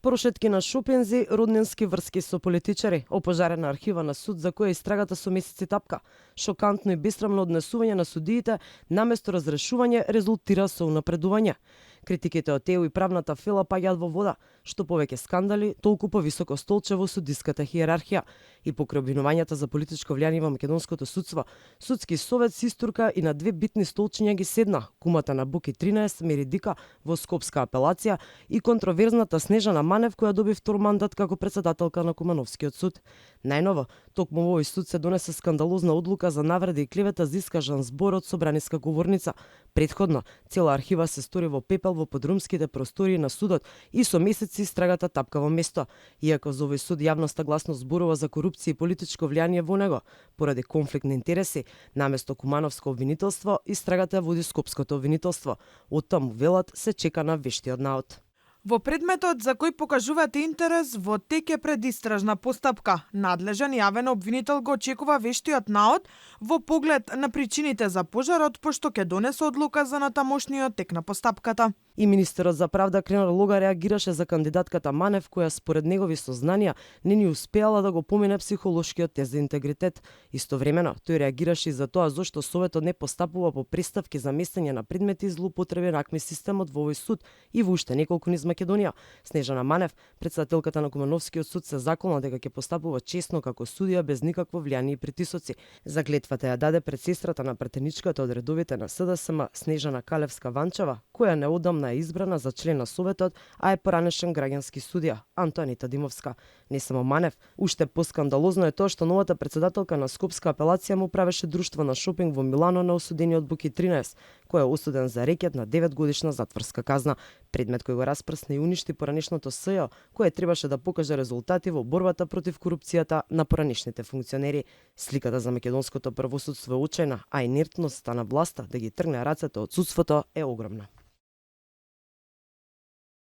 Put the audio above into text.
Прошетки на шопинзи, роднински врски со политичари, опожарена архива на суд за која истрагата со месеци тапка, шокантно и бесрамно однесување на судиите, наместо разрешување резултира со унапредување. Критиките од ТЕУ и правната фила паѓаат во вода, што повеќе скандали, толку повисоко столче во судиската хиерархија. И покрај обвинувањата за политичко влијание во македонското судство, судски совет се истурка и на две битни столчиња ги седна, кумата на Буки 13 Меридика во Скопска апелација и контроверзната Снежана Манев која доби втор мандат како председателка на Кумановскиот суд. Најново, токму во овој суд се донесе скандалозна одлука за навреди и клевета за искажан збор од собраниска говорница. Предходно, цела архива се стори во пепел во подрумските простории на судот и со месеци истрагата тапка во место. Иако за овој суд јавноста гласно зборува за корупција и политичко влијание во него, поради конфликт на интереси, наместо Кумановско обвинителство, истрагата води Скопското обвинителство. Од таму велат се чека на вештиот наод. Во предметот за кој покажувате интерес, во тек е предистражна постапка. Надлежен јавен обвинител го очекува вештиот наод во поглед на причините за пожарот, пошто ќе донесе одлука за натамошниот тек на постапката. И министерот за правда Кренар Лога реагираше за кандидатката Манев, која според негови сознанија не ни успеала да го помине психолошкиот тест за интегритет. Истовремено, тој реагираше и за тоа зошто Советот не постапува по представки за местење на предмети и злоупотреби на АКМИ системот во овој суд и во уште неколку низ Македонија. Снежана Манев, председателката на Кумановскиот суд, се заколна дека ќе постапува честно како судија без никакво влијание и притисоци. Заклетвата ја даде пред сестрата на претеничката од редовите на СДСМ Снежана Калевска-Ванчева, која неодамна е избрана за член на Советот, а е поранешен граѓански судија Антонита Димовска. Не само Манев, уште поскандалозно е тоа што новата председателка на Скопска апелација му правеше друштво на шопинг во Милано на осудениот Буки 13, кој е осуден за рекет на 9 годишна затворска казна, предмет кој го распрсна и уништи поранешното СЈО, кое требаше да покаже резултати во борбата против корупцијата на поранешните функционери. Сликата за македонското правосудство е очајна, а инертноста на власта да ги тргне рацете од судството е огромна.